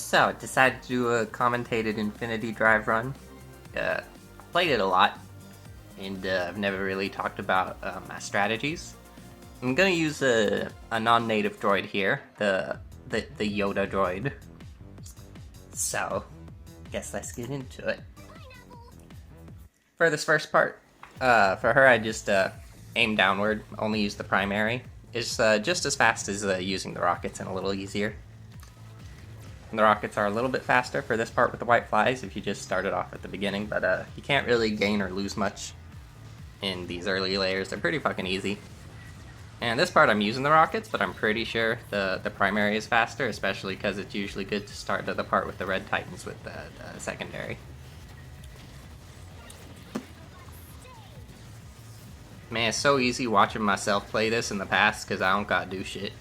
So, decided to do a commentated Infinity Drive run. Played it a lot, and I've never really talked about my strategies. I'm gonna use a non-native droid here, the Yoda droid. So, guess let's get into it. For this first part, for her I just aim downward, only use the primary. It's just as fast as using the rockets and a little easier. And the rockets are a little bit faster for this part with the white flies if you just started off at the beginning, but you can't really gain or lose much in these early layers. They're pretty fucking easy. And this part I'm using the rockets, but I'm pretty sure the primary is faster, especially because it's usually good to start to the part with the red titans with the secondary. Man, it's so easy watching myself play this in the past because I don't gotta do shit.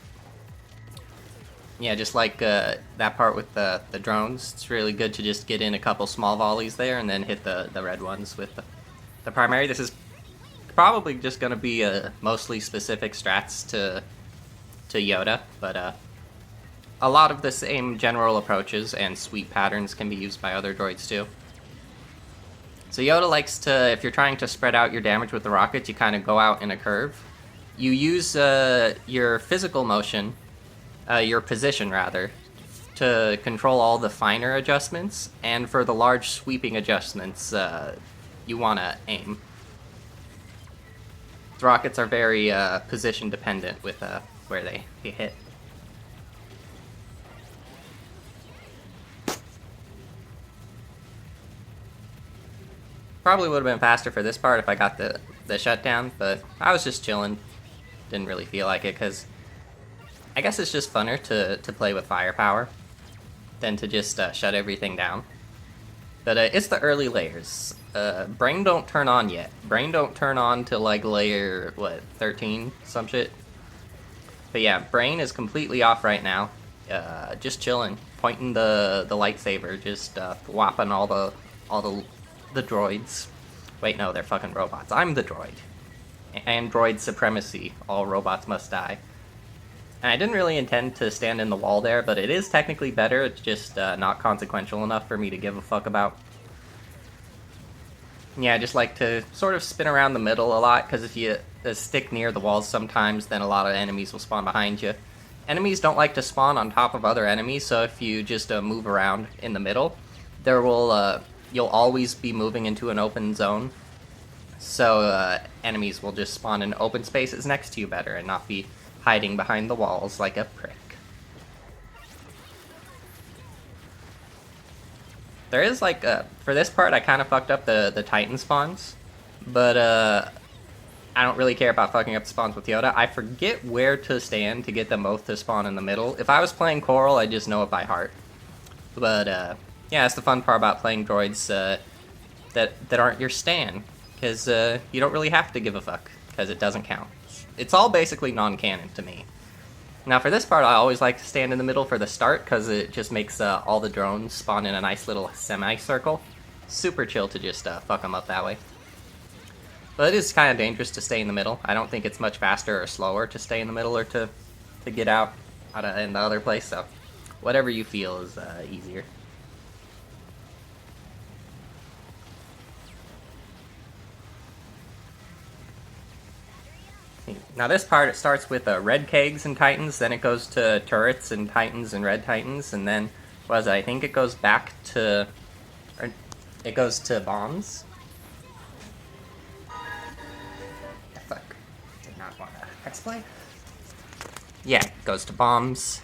Yeah, just like that part with the drones, it's really good to just get in a couple small volleys there and then hit the red ones with the primary. This is probably just going to be mostly specific strats to Yoda, but a lot of the same general approaches and sweep patterns can be used by other droids too. So Yoda likes to, if you're trying to spread out your damage with the rockets, you kind of go out in a curve. You use your physical motion, your position rather, to control all the finer adjustments, and for the large sweeping adjustments, you want to aim. The rockets are very position dependent with where they hit. Probably would have been faster for this part if I got the shutdown, but I was just chilling. Didn't really feel like it, because I guess it's just funner to play with firepower than to just shut everything down. But it's the early layers. Brain don't turn on yet. Brain don't turn on till like layer, 13? Some shit. But yeah, Brain is completely off right now. Just chilling, pointing the lightsaber, just whopping all the droids. Wait, no, they're fucking robots. I'm the droid. Android supremacy. All robots must die. And I didn't really intend to stand in the wall there, but it is technically better. It's just not consequential enough for me to give a fuck about. Yeah, I just like to sort of spin around the middle a lot, because if you stick near the walls sometimes, then a lot of enemies will spawn behind you. Enemies don't like to spawn on top of other enemies, so if you just move around in the middle, there will you'll always be moving into an open zone. So enemies will just spawn in open spaces next to you better and not be hiding behind the walls like a prick. There is like, for this part I kind of fucked up the Titan spawns, but I don't really care about fucking up spawns with Yoda. I forget where to stand to get them both to spawn in the middle. If I was playing Coral, I just know it by heart. But yeah, that's the fun part about playing droids that aren't your stan, because you don't really have to give a fuck, because it doesn't count. It's all basically non-canon to me. Now for this part, I always like to stand in the middle for the start, because it just makes all the drones spawn in a nice little semicircle. Super chill to just fuck them up that way. But it is kind of dangerous to stay in the middle. I don't think it's much faster or slower to stay in the middle or to get out in the other place, so whatever you feel is easier. Now this part, it starts with red kegs and titans, then it goes to turrets and titans and red titans, and then, I think it goes back to, or it goes to bombs. Fuck, did not want to press play. Yeah, it goes to bombs,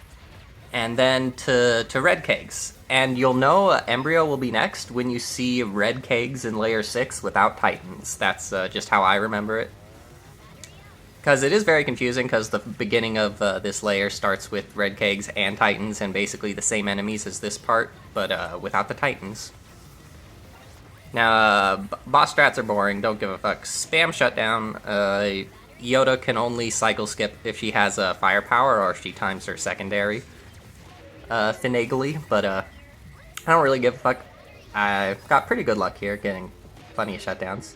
and then to red kegs. And you'll know Embryo will be next when you see red kegs in layer 6 without titans. That's just how I remember it. Because it is very confusing, because the beginning of this layer starts with red kegs and titans, and basically the same enemies as this part, but without the titans. Now, boss strats are boring, don't give a fuck. Spam shutdown. Yoda can only cycle skip if she has firepower, or if she times her secondary finagly, but I don't really give a fuck. I've got pretty good luck here, getting plenty of shutdowns.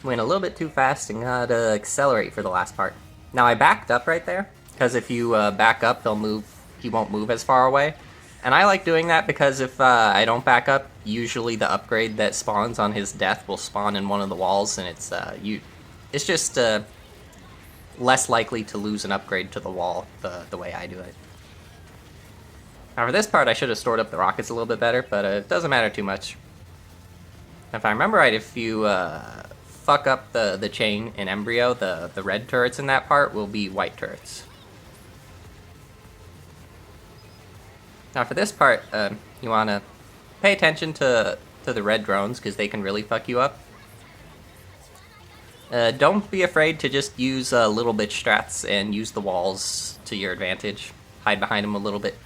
Went a little bit too fast and gotta accelerate for the last part. Now I backed up right there, because if you back up, they'll move he won't move as far away. And I like doing that because if I don't back up, usually the upgrade that spawns on his death will spawn in one of the walls, and it's just less likely to lose an upgrade to the wall the way I do it. Now for this part, I should have stored up the rockets a little bit better, but it doesn't matter too much. If I remember right, if you fuck up the chain in Embryo, the red turrets in that part will be white turrets. Now for this part, you want to pay attention to the red drones, because they can really fuck you up. Don't be afraid to just use little bitch strats and use the walls to your advantage. Hide behind them a little bit.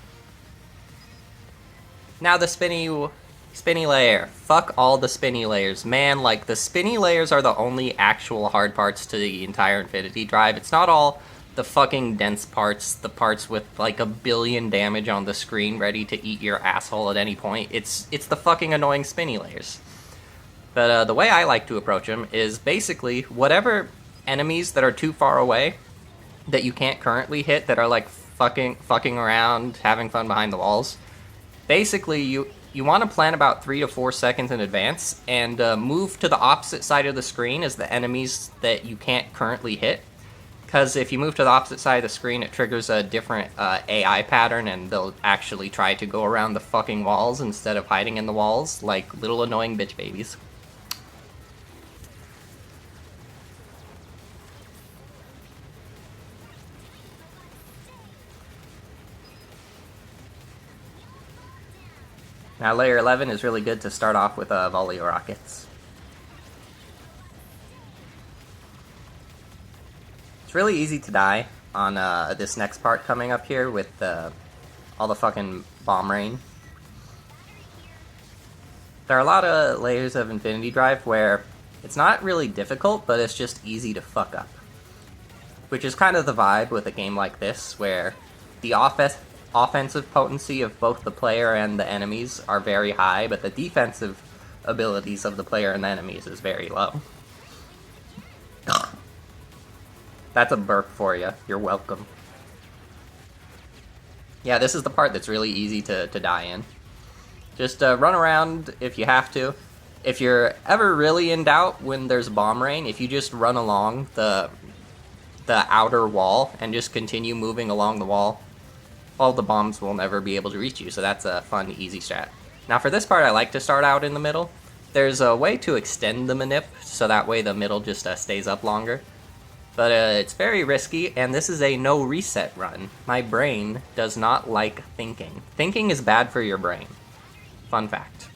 Now the spinny layer. Fuck all the spinny layers. Man, like, the spinny layers are the only actual hard parts to the entire Infinity Drive. It's not all the fucking dense parts, the parts with like 1 billion damage on the screen ready to eat your asshole at any point. It's the fucking annoying spinny layers. But the way I like to approach them is basically whatever enemies that are too far away that you can't currently hit, that are like fucking around, having fun behind the walls. Basically, you want to plan about 3 to 4 seconds in advance and move to the opposite side of the screen as the enemies that you can't currently hit. Because if you move to the opposite side of the screen, it triggers a different AI pattern, and they'll actually try to go around the fucking walls instead of hiding in the walls like little annoying bitch babies. Now layer 11 is really good to start off with a volley of rockets. It's really easy to die on this next part coming up here with all the fucking bomb rain. There are a lot of layers of Infinity Drive where it's not really difficult, but it's just easy to fuck up. Which is kind of the vibe with a game like this, where the offensive potency of both the player and the enemies are very high, but the defensive abilities of the player and the enemies is very low. That's a burp for you. You're welcome. Yeah, this is the part that's really easy to die in. Just run around if you have to. If you're ever really in doubt when there's bomb rain, if you just run along the outer wall and just continue moving along the wall, all the bombs will never be able to reach you, so that's a fun, easy strat. Now for this part, I like to start out in the middle. There's a way to extend the manip, so that way the middle just stays up longer. But it's very risky, and this is a no reset run. My brain does not like thinking. Thinking is bad for your brain. Fun fact.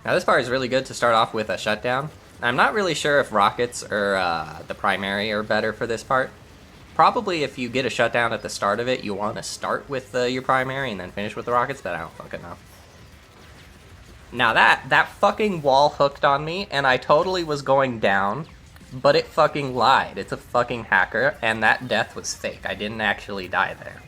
Now this part is really good to start off with a shutdown. I'm not really sure if rockets or the primary are better for this part. Probably if you get a shutdown at the start of it, you want to start with your primary and then finish with the rockets, but I don't fucking know. Now that fucking wall hooked on me, and I totally was going down, but it fucking lied. It's a fucking hacker, and that death was fake. I didn't actually die there.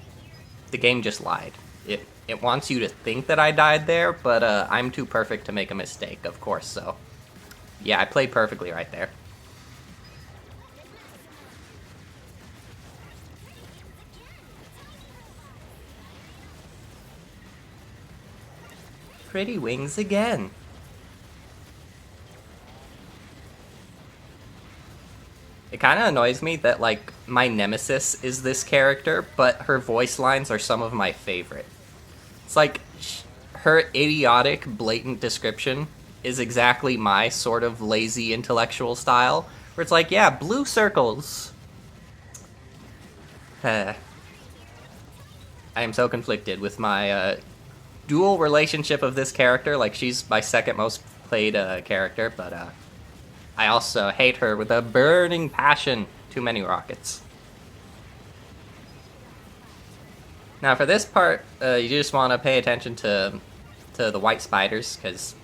The game just lied. It wants you to think that I died there, but I'm too perfect to make a mistake, of course, so... Yeah, I played perfectly right there. Pretty wings again. It kind of annoys me that, like, my nemesis is this character, but her voice lines are some of my favorite. It's like, her idiotic, blatant description is exactly my sort of lazy intellectual style, where it's like, yeah, blue circles. I am so conflicted with my dual relationship of this character. Like, she's my second most played character, but I also hate her with a burning passion. Too many rockets. Now for this part, you just want to pay attention to the white spiders, because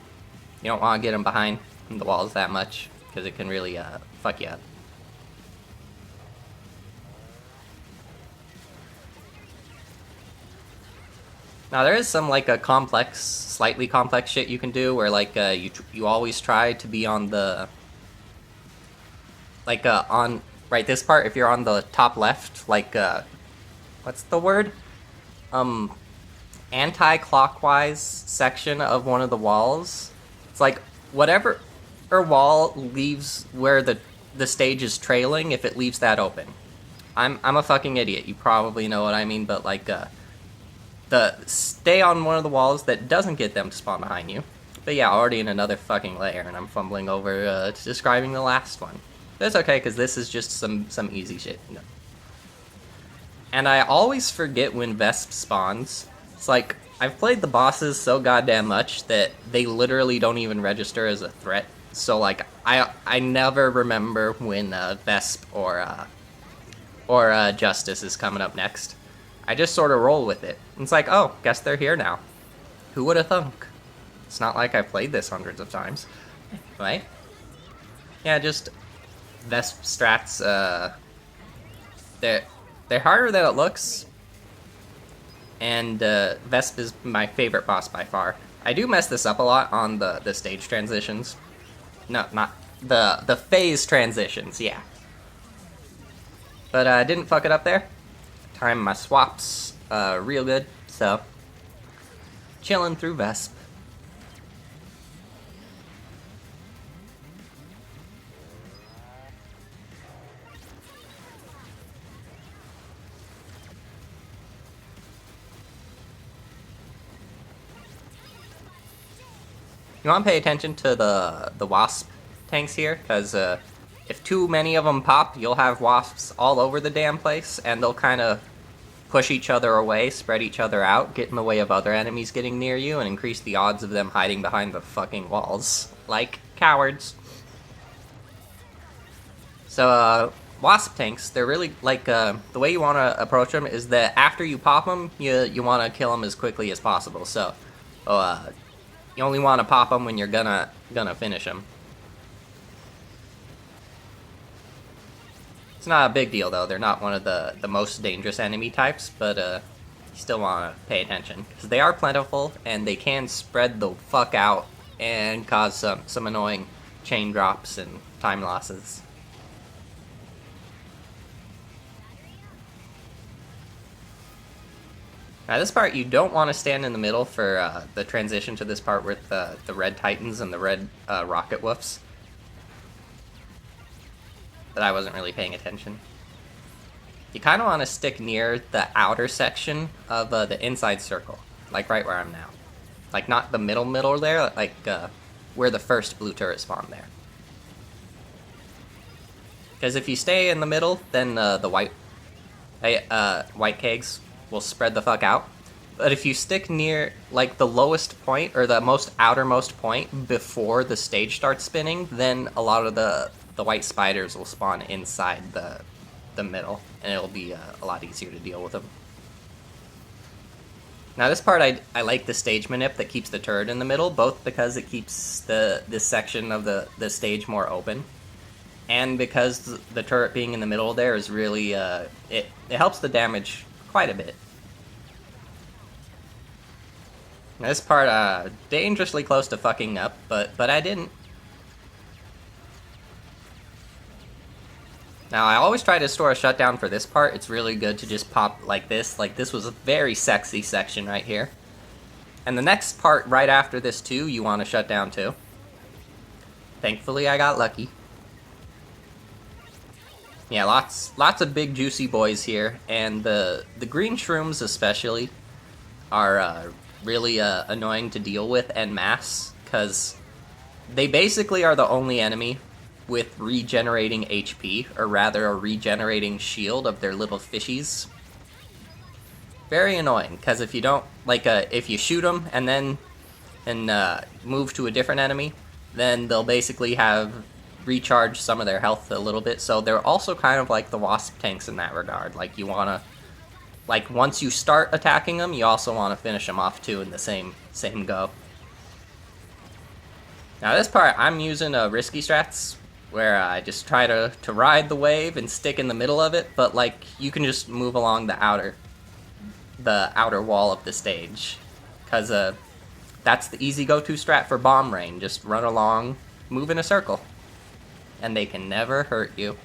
you don't want to get them behind the walls that much, because it can really fuck you up. Now there is some like a complex, slightly complex shit you can do, where like you always try to be on the right, this part, if you're on the top left, like, what's the word? Anti-clockwise section of one of the walls. It's like, whatever wall leaves where the stage is trailing, if it leaves that open. I'm a fucking idiot, you probably know what I mean, but like, stay on one of the walls that doesn't get them to spawn behind you. But yeah, already in another fucking layer, and I'm fumbling over describing the last one. That's okay, because this is just some easy shit. No. And I always forget when Vesp spawns. It's like, I've played the bosses so goddamn much that they literally don't even register as a threat. So like, I never remember when Vesp or Justice is coming up next. I just sort of roll with it. It's like, oh, guess they're here now. Who would have thunk? It's not like I've played this hundreds of times, right? Yeah, just Vesp strats, they're harder than it looks, and Vesp is my favorite boss by far. I do mess this up a lot on the stage transitions. No, not the phase transitions, yeah. But I didn't fuck it up there. Timed my swaps real good, so chilling through Vesp. You want to pay attention to the wasp tanks here, because if too many of them pop, you'll have wasps all over the damn place, and they'll kind of push each other away, spread each other out, get in the way of other enemies getting near you, and increase the odds of them hiding behind the fucking walls. Like cowards. So, wasp tanks, they're really, like, the way you want to approach them is that after you pop them, you want to kill them as quickly as possible. So, you only want to pop them when you're gonna finish them. It's not a big deal, though. They're not one of the most dangerous enemy types, but you still want to pay attention, because they are plentiful, and they can spread the fuck out and cause some annoying chain drops and time losses. Now this part, you don't want to stand in the middle for the transition to this part with the red titans and the red rocket woofs. But I wasn't really paying attention. You kind of want to stick near the outer section of the inside circle, like right where I'm now. Like not the middle there, like where the first blue turret spawned there. Because if you stay in the middle, then the white kegs will spread the fuck out. But if you stick near like the lowest point or the most outermost point before the stage starts spinning, then a lot of the white spiders will spawn inside the middle, and it'll be a lot easier to deal with them. Now this part, I like the stage manip that keeps the turret in the middle, both because it keeps this section of the stage more open, and because the turret being in the middle there is really, it helps the damage quite a bit. Now this part, dangerously close to fucking up, but I didn't. Now I always try to store a shutdown for this part. It's really good to just pop like this. Like this was a very sexy section right here. And the next part right after this too, you want to shut down too. Thankfully I got lucky. Yeah, lots of big juicy boys here, and the green shrooms especially are really annoying to deal with en masse, because they basically are the only enemy with regenerating HP, or rather a regenerating shield of their little fishies. Very annoying, because if you don't, like, if you shoot them and then move to a different enemy, then they'll basically have recharged some of their health a little bit, so they're also kind of like the wasp tanks in that regard. Like, you want to, like, once you start attacking them, you also want to finish them off too in the same go. Now this part, I'm using risky strats, where I just try to ride the wave and stick in the middle of it, but like, you can just move along the outer wall of the stage, because that's the easy go-to strat for bomb rain. Just run along, move in a circle, and they can never hurt you.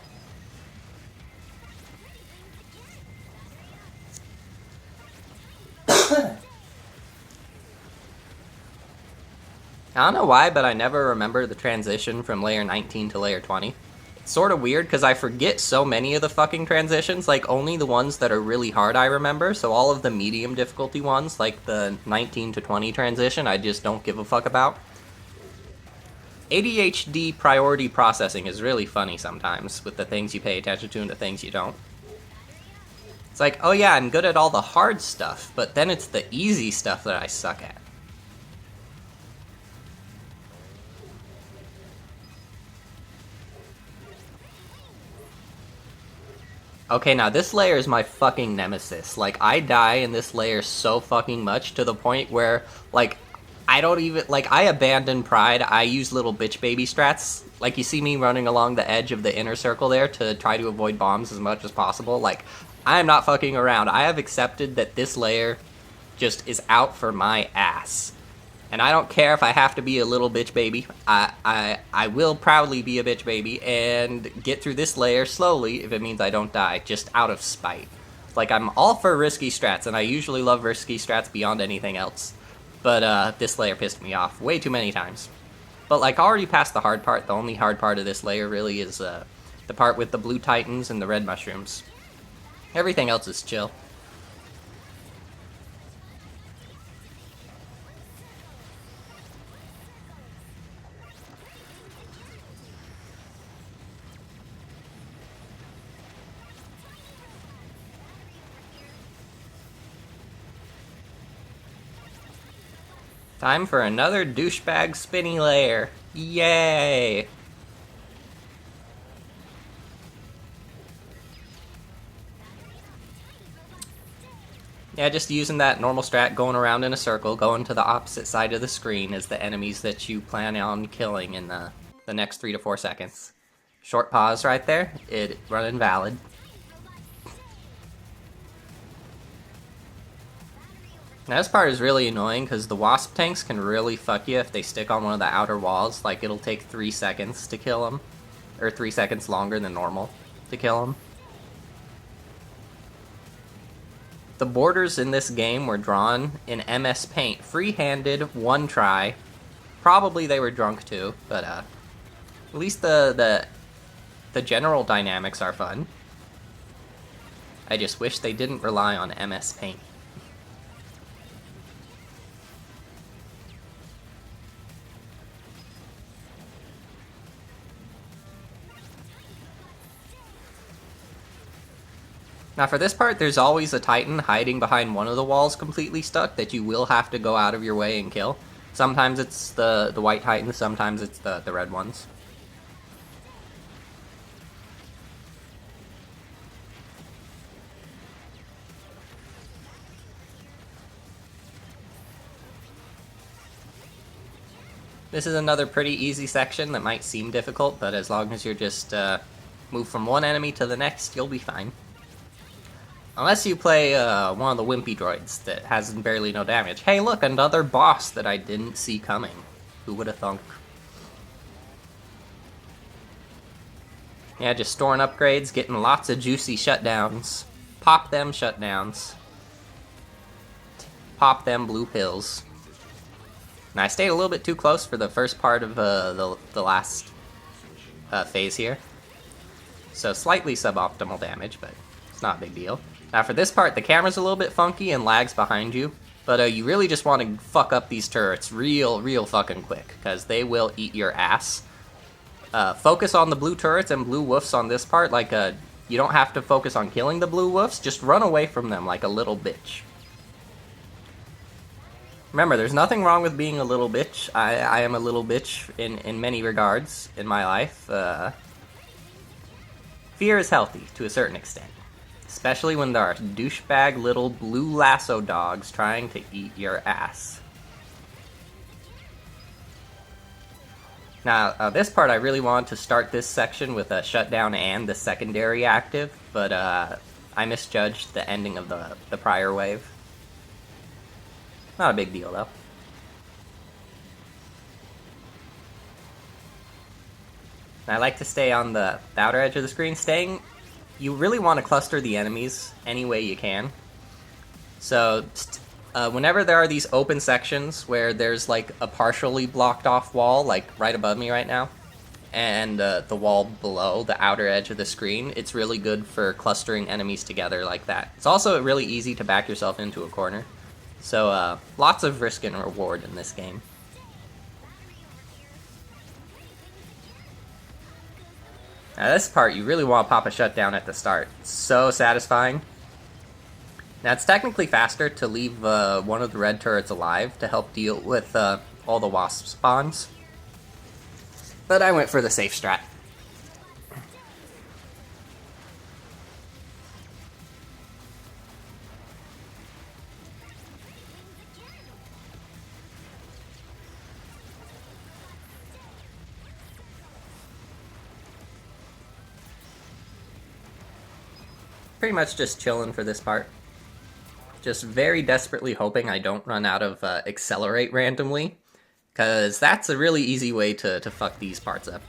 I don't know why, but I never remember the transition from layer 19 to layer 20. It's sort of weird, because I forget so many of the fucking transitions, like, only the ones that are really hard I remember, so all of the medium difficulty ones, like the 19 to 20 transition, I just don't give a fuck about. ADHD priority processing is really funny sometimes, with the things you pay attention to and the things you don't. It's like, oh yeah, I'm good at all the hard stuff, but then it's the easy stuff that I suck at. Okay, now this layer is my fucking nemesis. Like, I die in this layer so fucking much to the point where, like, I don't even, like, I abandon pride. I use little bitch baby strats. Like, you see me running along the edge of the inner circle there to try to avoid bombs as much as possible. Like, I'm not fucking around. I have accepted that this layer just is out for my ass. And I don't care if I have to be a little bitch baby. I will proudly be a bitch baby and get through this layer slowly if it means I don't die, just out of spite. Like, I'm all for risky strats, and I usually love risky strats beyond anything else. But this layer pissed me off way too many times. But like, already past the hard part. The only hard part of this layer really is the part with the blue titans and the red mushrooms. Everything else is chill. Time for another douchebag spinny layer. Yay! Yeah, just using that normal strat, going around in a circle, going to the opposite side of the screen as the enemies that you plan on killing in the next 3 to 4 seconds. Short pause right there. It run invalid. Now, this part is really annoying because the wasp tanks can really fuck you if they stick on one of the outer walls. Like, it'll take 3 seconds to kill them. Or 3 seconds longer than normal to kill them. The borders in this game were drawn in MS Paint. Free-handed, one try. Probably they were drunk too, but at least the general dynamics are fun. I just wish they didn't rely on MS Paint. Now for this part, there's always a Titan hiding behind one of the walls completely stuck that you will have to go out of your way and kill. Sometimes it's the white Titans, sometimes it's the red ones. This is another pretty easy section that might seem difficult, but as long as you're just move from one enemy to the next, you'll be fine. Unless you play one of the wimpy droids that has barely no damage. Hey look, another boss that I didn't see coming. Who would have thunk? Yeah, just storing upgrades, getting lots of juicy shutdowns. Pop them shutdowns. Pop them blue pills. Now I stayed a little bit too close for the first part of the last phase here. So slightly suboptimal damage, but it's not a big deal. Now for this part, the camera's a little bit funky and lags behind you, but you really just want to fuck up these turrets real fucking quick, because they will eat your ass. Focus on the blue turrets and blue woofs on this part, like you don't have to focus on killing the blue woofs, just run away from them like a little bitch. Remember, there's nothing wrong with being a little bitch. I am a little bitch in many regards in my life. Fear is healthy to a certain extent. Especially when there are douchebag little blue lasso dogs trying to eat your ass. Now, this part I really wanted to start this section with a shutdown and the secondary active, but I misjudged the ending of the prior wave. Not a big deal, though. I like to stay on the outer edge of the screen. You really want to cluster the enemies any way you can. So Whenever there are these open sections where there's like a partially blocked off wall, like right above me right now, and the wall below the outer edge of the screen, it's really good for clustering enemies together like that. It's also really easy to back yourself into a corner. So lots of risk and reward in this game. Now this part, you really want to pop a shutdown at the start. It's so satisfying. Now it's technically faster to leave one of the red turrets alive to help deal with all the wasp spawns. But I went for the safe strat. Pretty much just chilling for this part. Just very desperately hoping I don't run out of accelerate randomly, because that's a really easy way to fuck these parts up.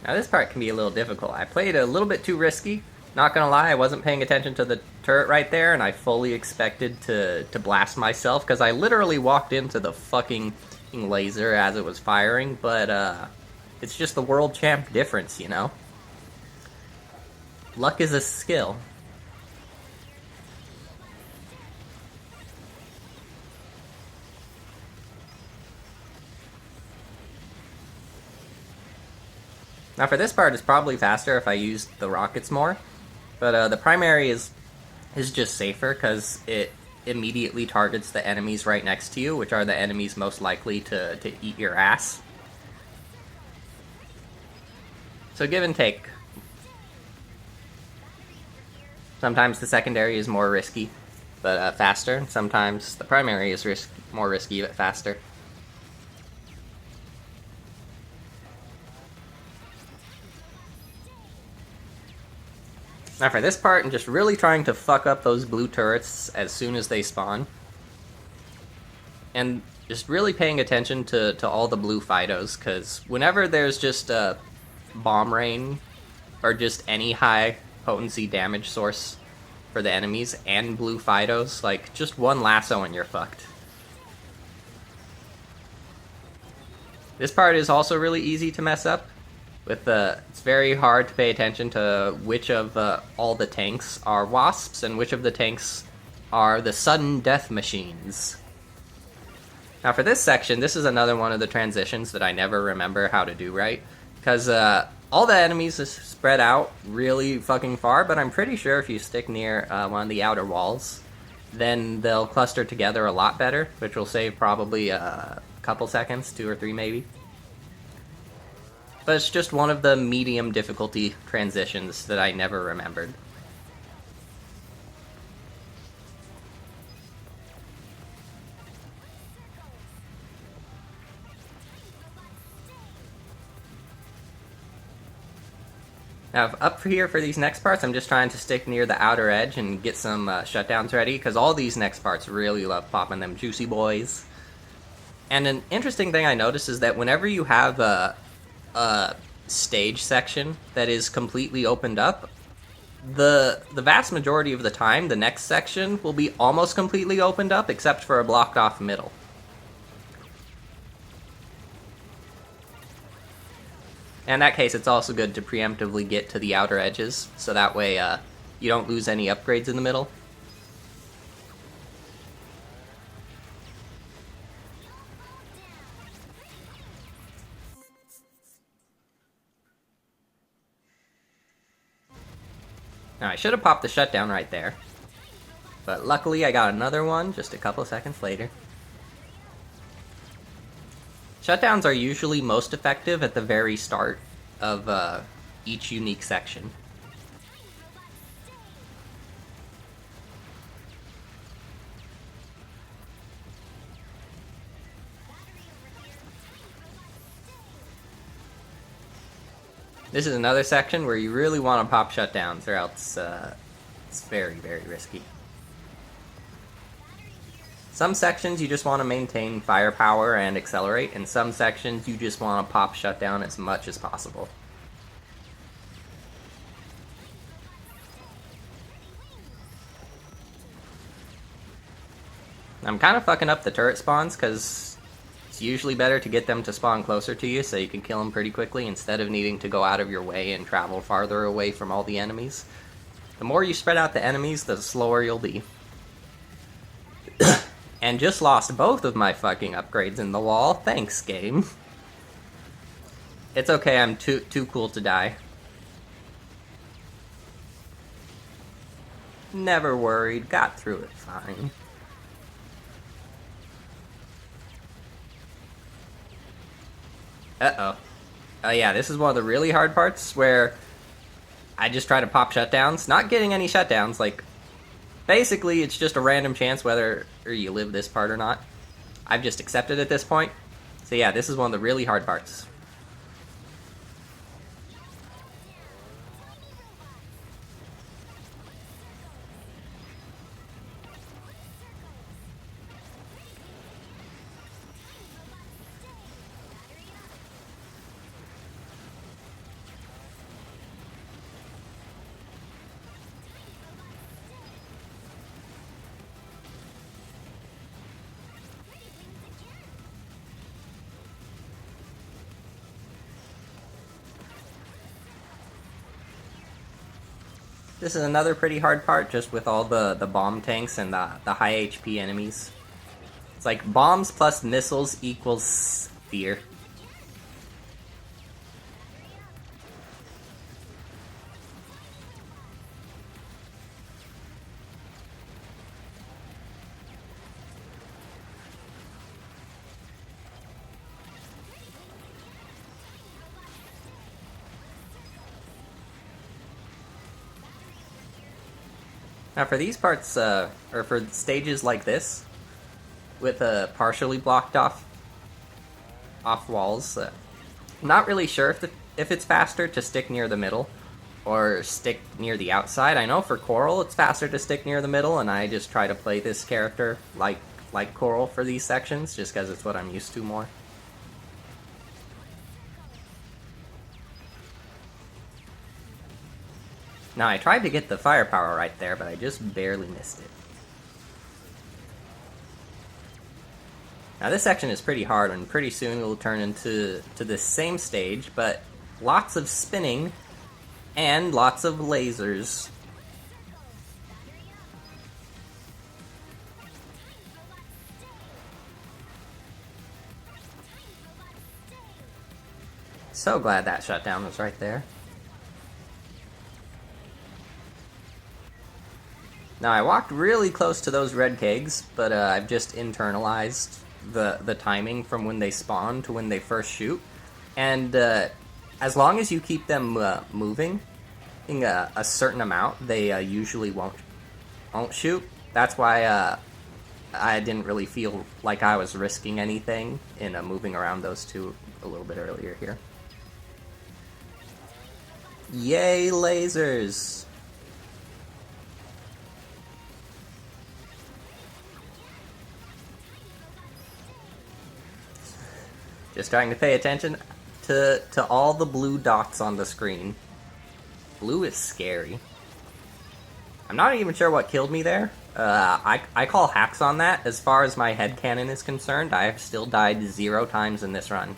Now this part can be a little difficult. I played a little bit too risky. Not gonna lie, I wasn't paying attention to the turret right there, and I fully expected to blast myself, because I literally walked into the fucking laser as it was firing, but it's just the world champ difference, you know? Luck is a skill. Now for this part, it's probably faster if I used the rockets more, but the primary is just safer because it immediately targets the enemies right next to you, which are the enemies most likely to eat your ass. So give and take. Sometimes the secondary is more risky, but faster. Sometimes the primary is more risky, but faster. Now for this part, I'm just really trying to fuck up those blue turrets as soon as they spawn. And just really paying attention to all the blue Fidos, because whenever there's just a bomb rain, or just any high potency damage source for the enemies, and blue Fidos, like, just one lasso and you're fucked. This part is also really easy to mess up. It's very hard to pay attention to which of all the tanks are wasps and which of the tanks are the sudden death machines. Now for this section, this is another one of the transitions that I never remember how to do right, because all the enemies is spread out really fucking far, but I'm pretty sure if you stick near one of the outer walls, then they'll cluster together a lot better, which will save probably a couple seconds, 2 or 3 maybe. But it's just one of the medium difficulty transitions that I never remembered. Now, up here for these next parts, I'm just trying to stick near the outer edge and get some shutdowns ready, because all these next parts really love popping them juicy boys. And an interesting thing I noticed is that whenever you have a stage section that is completely opened up, the vast majority of the time, the next section will be almost completely opened up, except for a blocked off middle. In that case, it's also good to preemptively get to the outer edges, so that way you don't lose any upgrades in the middle. Now, I should have popped the shutdown right there, but luckily I got another one just a couple seconds later. Shutdowns are usually most effective at the very start of each unique section. This is another section where you really want to pop shutdowns, or else it's very, very risky. Some sections you just want to maintain firepower and accelerate, and some sections you just want to pop shutdown as much as possible. I'm kind of fucking up the turret spawns, because it's usually better to get them to spawn closer to you so you can kill them pretty quickly instead of needing to go out of your way and travel farther away from all the enemies. The more you spread out the enemies, the slower you'll be. And just lost both of my fucking upgrades in the wall. Thanks, game. It's okay, I'm too cool to die. Never worried, got through it fine. Uh-oh. Oh yeah, this is one of the really hard parts where I just try to pop shutdowns. Not getting any shutdowns, like, basically it's just a random chance whether you live this part or not. I've just accepted at this point. So yeah, this is one of the really hard parts. This is another pretty hard part, just with all the bomb tanks and the high HP enemies. It's like bombs plus missiles equals fear. Now for these parts, or for stages like this, with partially blocked off walls, I'm not really sure if it's faster to stick near the middle or stick near the outside. I know for Coral it's faster to stick near the middle, and I just try to play this character like Coral for these sections, just because it's what I'm used to more. Now, I tried to get the firepower right there, but I just barely missed it. Now, this section is pretty hard, and pretty soon it will turn into the same stage, but lots of spinning and lots of lasers. So glad that shutdown was right there. Now, I walked really close to those red kegs, but I've just internalized the timing from when they spawn to when they first shoot. And as long as you keep them moving in a certain amount, they usually won't shoot. That's why I didn't really feel like I was risking anything in moving around those two a little bit earlier here. Yay, lasers! Just trying to pay attention to all the blue dots on the screen. Blue is scary. I'm not even sure what killed me there. I call hacks on that. As far as my headcanon is concerned, I have still died 0 times in this run.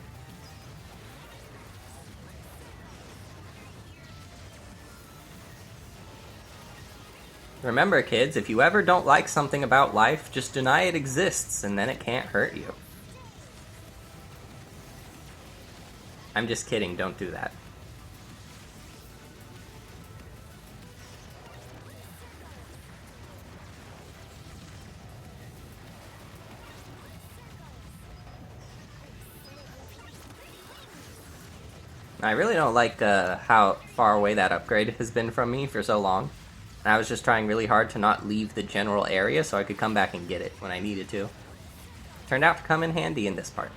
Remember, kids, if you ever don't like something about life, just deny it exists, and then it can't hurt you. I'm just kidding, don't do that. I really don't like how far away that upgrade has been from me for so long. And I was just trying really hard to not leave the general area so I could come back and get it when I needed to. Turned out to come in handy in this part.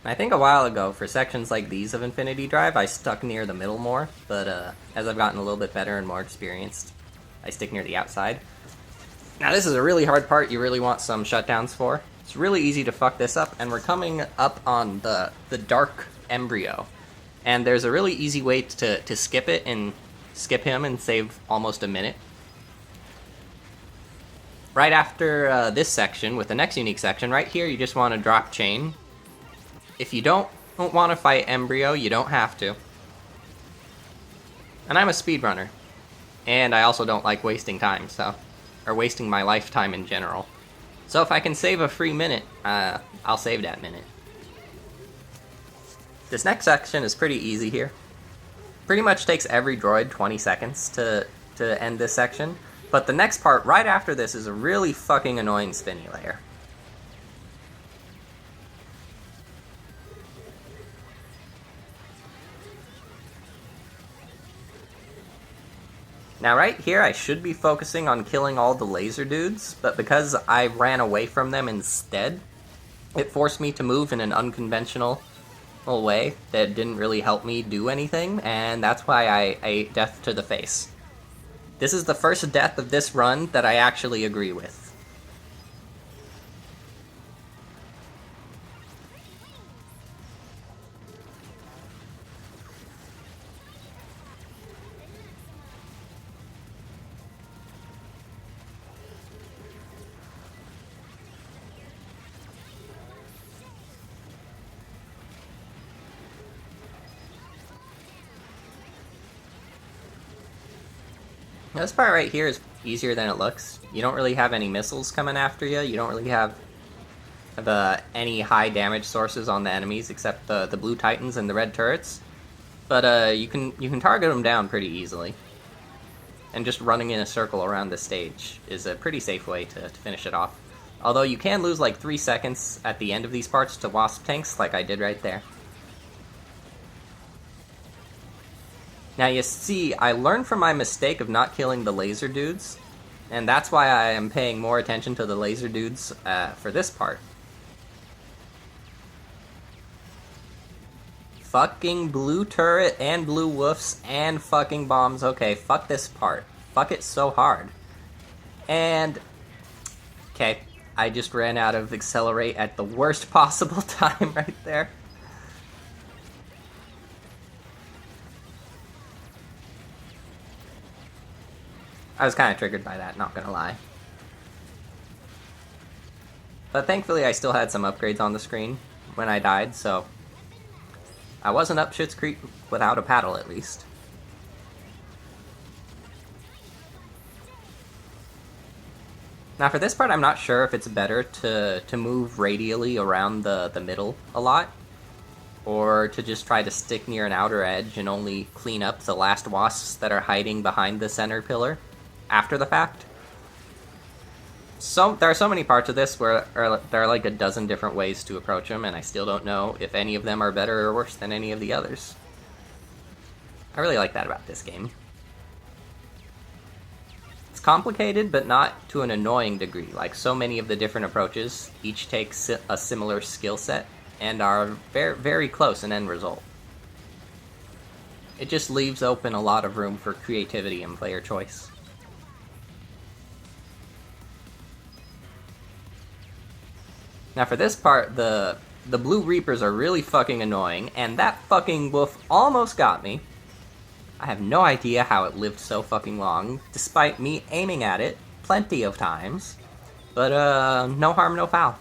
I think a while ago, for sections like these of Infinity Drive, I stuck near the middle more, but as I've gotten a little bit better and more experienced, I stick near the outside. Now this is a really hard part you really want some shutdowns for. It's really easy to fuck this up, and we're coming up on the Dark Embryo. And there's a really easy way to skip it and skip him and save almost a minute. Right after this section, with the next unique section, right here you just want to drop chain. If you don't want to fight Embryo, you don't have to. And I'm a speedrunner. And I also don't like wasting time, or wasting my lifetime in general. So if I can save a free minute, I'll save that minute. This next section is pretty easy here. Pretty much takes every droid 20 seconds to end this section. But the next part, right after this, is a really fucking annoying spinny layer. Now right here, I should be focusing on killing all the laser dudes, but because I ran away from them instead, it forced me to move in an unconventional way that didn't really help me do anything, and that's why I ate death to the face. This is the first death of this run that I actually agree with. This part right here is easier than it looks. You don't really have any missiles coming after you. You don't really have any high damage sources on the enemies except the blue titans and the red turrets. But you can target them down pretty easily. And just running in a circle around the stage is a pretty safe way to finish it off. Although you can lose like 3 seconds at the end of these parts to wasp tanks, like I did right there. Now you see, I learned from my mistake of not killing the laser dudes, and that's why I am paying more attention to the laser dudes for this part. Fucking blue turret and blue woofs and fucking bombs. Okay, fuck this part. Fuck it so hard. And... okay, I just ran out of accelerate at the worst possible time right there. I was kind of triggered by that, not gonna lie. But thankfully I still had some upgrades on the screen when I died, so I wasn't up Shit's Creek without a paddle at least. Now for this part I'm not sure if it's better to move radially around the middle a lot, or to just try to stick near an outer edge and only clean up the last wasps that are hiding behind the center pillar after the fact. So there are so many parts of this where there are like a dozen different ways to approach them, and I still don't know if any of them are better or worse than any of the others. I really like that about this game. It's complicated, but not to an annoying degree. Like so many of the different approaches, each takes a similar skill set and are very, very close in end result. It just leaves open a lot of room for creativity and player choice. Now for this part, the blue reapers are really fucking annoying, and that fucking wolf almost got me. I have no idea how it lived so fucking long, despite me aiming at it plenty of times. But no harm, no foul.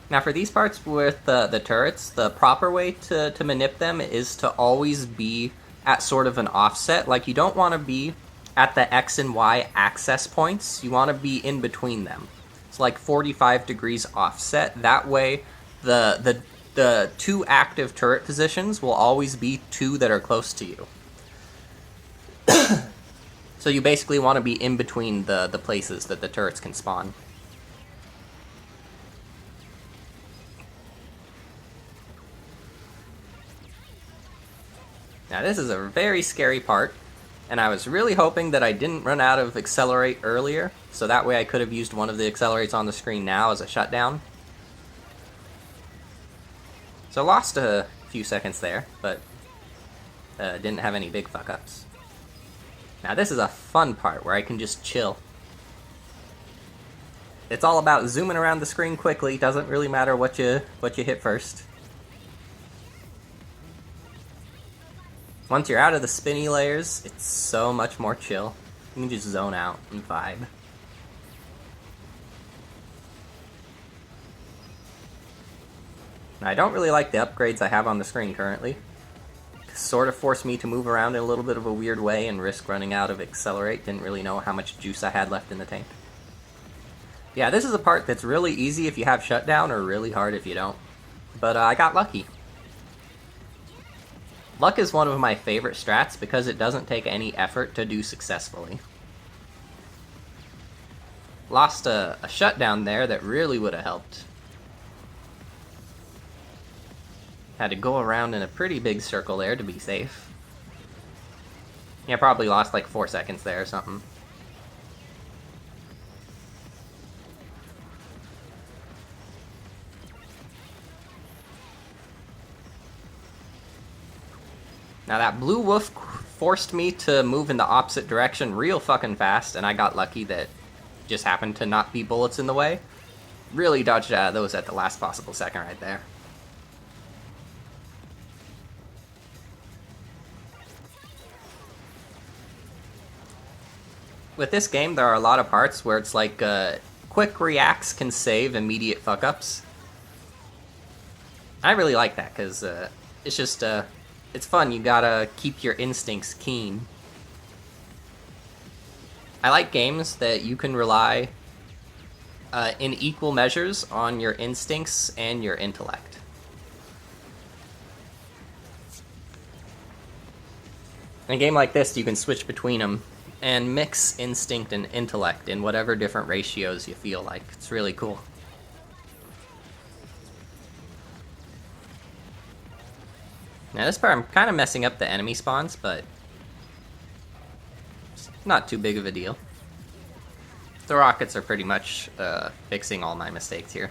Now for these parts with the turrets, the proper way to manip them is to always be at sort of an offset. Like you don't want to be at the X and Y access points, you want to be in between them. It's like 45 degrees offset. That way, the two active turret positions will always be two that are close to you. So you basically want to be in between the places that the turrets can spawn. Now this is a very scary part, and I was really hoping that I didn't run out of accelerate earlier, so that way I could have used one of the accelerates on the screen now as a shutdown. So lost a few seconds there, but didn't have any big fuck-ups. Now this is a fun part where I can just chill. It's all about zooming around the screen quickly, doesn't really matter what you hit first. Once you're out of the spinny layers, it's so much more chill. You can just zone out and vibe. Now, I don't really like the upgrades I have on the screen currently. Sort of forced me to move around in a little bit of a weird way and risk running out of Accelerate. Didn't really know how much juice I had left in the tank. Yeah, this is a part that's really easy if you have Shutdown, or really hard if you don't. But I got lucky. Luck is one of my favorite strats because it doesn't take any effort to do successfully. Lost a shutdown there that really would have helped. Had to go around in a pretty big circle there to be safe. Yeah, probably lost like 4 seconds there or something. Now that blue wolf forced me to move in the opposite direction real fucking fast, and I got lucky that just happened to not be bullets in the way. Really dodged out of those at the last possible second right there. With this game, there are a lot of parts where it's like quick reacts can save immediate fuck-ups. I really like that, because it's just... it's fun, you gotta keep your instincts keen. I like games that you can rely in equal measures on your instincts and your intellect. In a game like this, you can switch between them and mix instinct and intellect in whatever different ratios you feel like. It's really cool. Now this part I'm kind of messing up the enemy spawns, but it's not too big of a deal. The rockets are pretty much fixing all my mistakes here.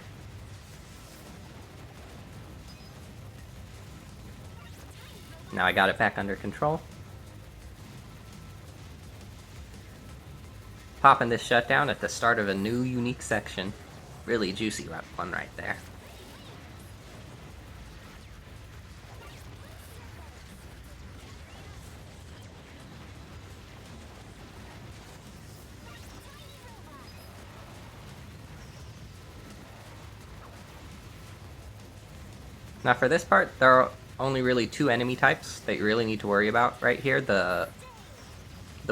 Now I got it back under control. Popping this shutdown at the start of a new unique section. Really juicy one right there. Now for this part, there are only really 2 enemy types that you really need to worry about right here. The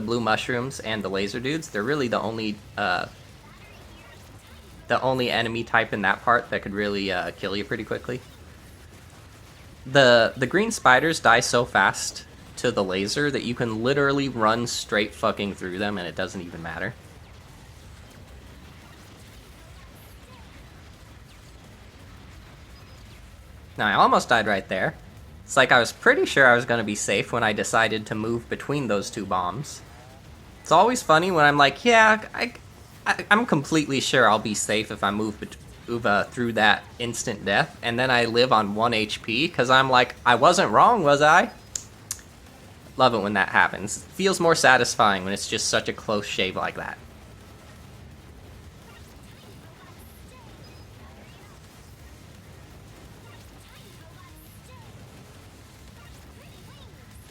blue mushrooms and the laser dudes. They're really the only enemy type in that part that could really kill you pretty quickly. The green spiders die so fast to the laser that you can literally run straight fucking through them and it doesn't even matter. Now, I almost died right there. It's like I was pretty sure I was going to be safe when I decided to move between those 2 bombs. It's always funny when I'm like, yeah, I'm completely sure I'll be safe if I move through that instant death, and then I live on 1 HP, because I'm like, I wasn't wrong, was I? Love it when that happens. It feels more satisfying when it's just such a close shave like that.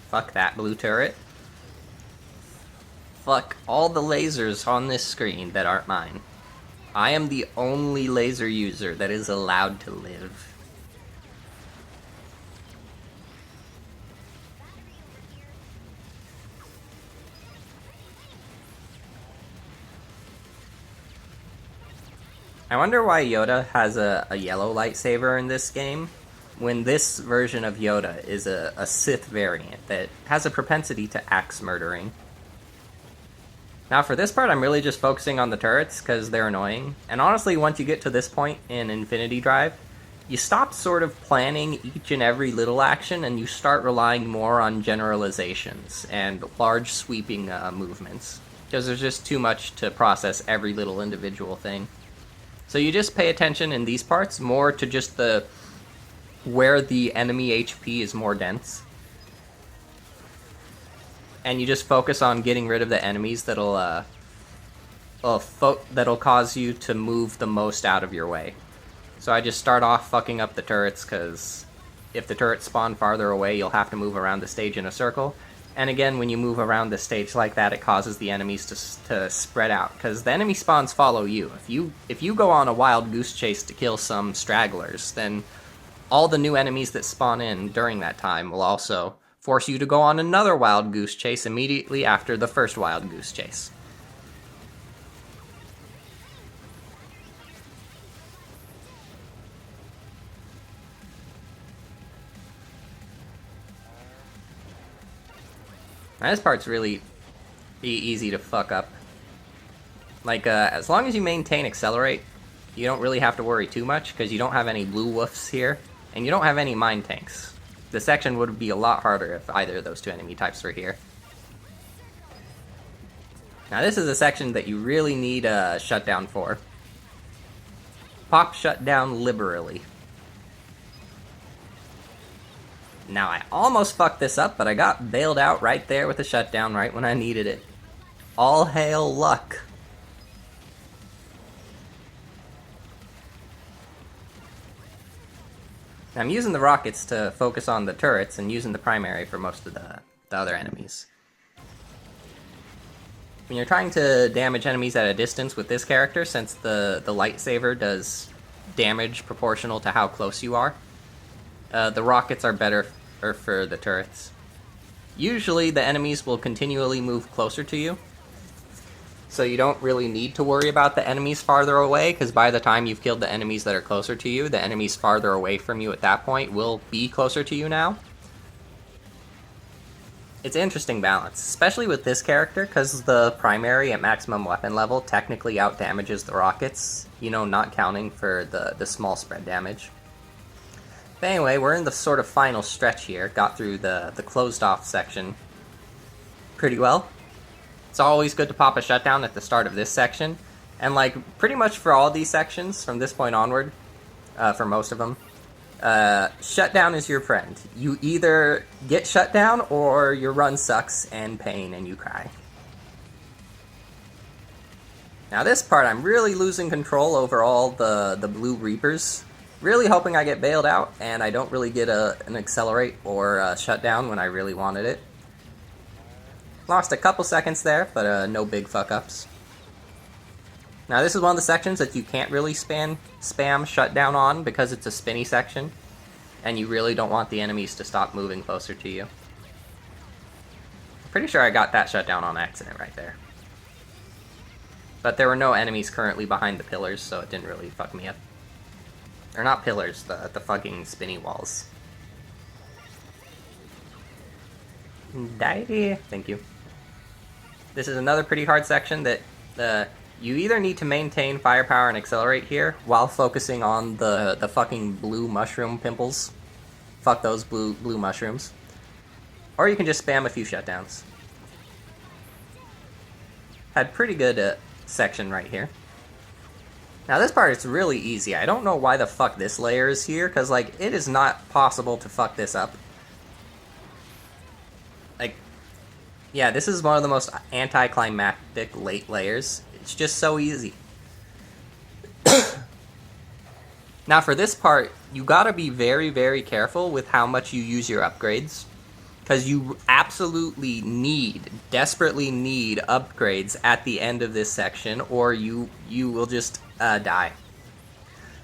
Fuck that blue turret. Fuck all the lasers on this screen that aren't mine. I am the only laser user that is allowed to live. I wonder why Yoda has a yellow lightsaber in this game, when this version of Yoda is a Sith variant that has a propensity to axe murdering. Now for this part, I'm really just focusing on the turrets because they're annoying. And honestly, once you get to this point in Infinity Drive, you stop sort of planning each and every little action and you start relying more on generalizations and large sweeping movements. Because there's just too much to process every little individual thing. So you just pay attention in these parts more to just the where the enemy HP is more dense. And you just focus on getting rid of the enemies that'll cause you to move the most out of your way. So I just start off fucking up the turrets, because if the turrets spawn farther away, you'll have to move around the stage in a circle. And again, when you move around the stage like that, it causes the enemies to spread out, because the enemy spawns follow you. If you go on a wild goose chase to kill some stragglers, then all the new enemies that spawn in during that time will also force you to go on another wild goose chase immediately after the first wild goose chase. Now, this part's really easy to fuck up. Like, as long as you maintain Accelerate, you don't really have to worry too much, because you don't have any blue woofs here, and you don't have any mine tanks. The section would be a lot harder if either of those two enemy types were here. Now, this is a section that you really need a shutdown for. Pop shutdown liberally. Now, I almost fucked this up, but I got bailed out right there with the shutdown right when I needed it. All hail luck. I'm using the rockets to focus on the turrets and using the primary for most of the other enemies. When you're trying to damage enemies at a distance with this character, since the lightsaber does damage proportional to how close you are, the rockets are better for the turrets. Usually the enemies will continually move closer to you, so you don't really need to worry about the enemies farther away, because by the time you've killed the enemies that are closer to you, the enemies farther away from you at that point will be closer to you now. It's an interesting balance, especially with this character, because the primary at maximum weapon level technically outdamages the rockets, you know, not counting for the small spread damage. But anyway, we're in the sort of final stretch here. Got through the closed off section pretty well. It's always good to pop a shutdown at the start of this section. And like, pretty much for all these sections from this point onward, for most of them, shutdown is your friend. You either get shut down or your run sucks and pain and you cry. Now this part, I'm really losing control over all the blue reapers. Really hoping I get bailed out and I don't really get an accelerate or a shutdown when I really wanted it. Lost a couple seconds there, but no big fuck-ups. Now this is one of the sections that you can't really spam shutdown on, because it's a spinny section, and you really don't want the enemies to stop moving closer to you. Pretty sure I got that shutdown on accident right there. But there were no enemies currently behind the pillars, so it didn't really fuck me up. Or not pillars, the fucking spinny walls. Die. Thank you. This is another pretty hard section that you either need to maintain firepower and accelerate here while focusing on the fucking blue mushroom pimples. Fuck those blue mushrooms. Or you can just spam a few shutdowns. Had pretty good section right here. Now this part is really easy. I don't know why the fuck this layer is here, because like, it is not possible to fuck this up. Like, yeah, this is one of the most anticlimactic late layers. It's just so easy. Now for this part, you gotta be very, very careful with how much you use your upgrades, because you absolutely desperately need upgrades at the end of this section, or you will just die.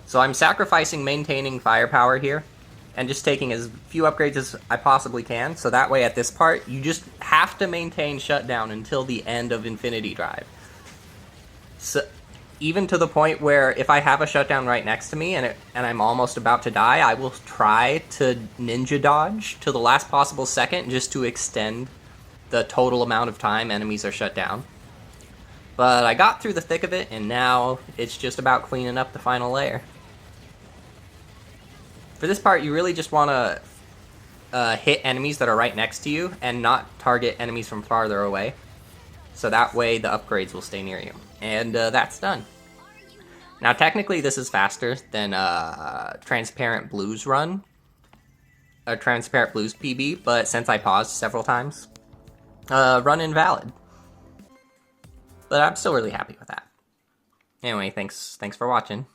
So I'm sacrificing maintaining firepower here, and just taking as few upgrades as I possibly can, so that way at this part, you just have to maintain shutdown until the end of Infinity Drive. So, even to the point where if I have a shutdown right next to me and I'm almost about to die, I will try to ninja dodge to the last possible second just to extend the total amount of time enemies are shut down. But I got through the thick of it, and now it's just about cleaning up the final layer. For this part, you really just want to hit enemies that are right next to you and not target enemies from farther away. So that way the upgrades will stay near you. And that's done. Now technically this is faster than Transparent Blue's run, a Transparent Blues PB, but since I paused several times, run invalid. But I'm still really happy with that. Anyway, thanks for watching.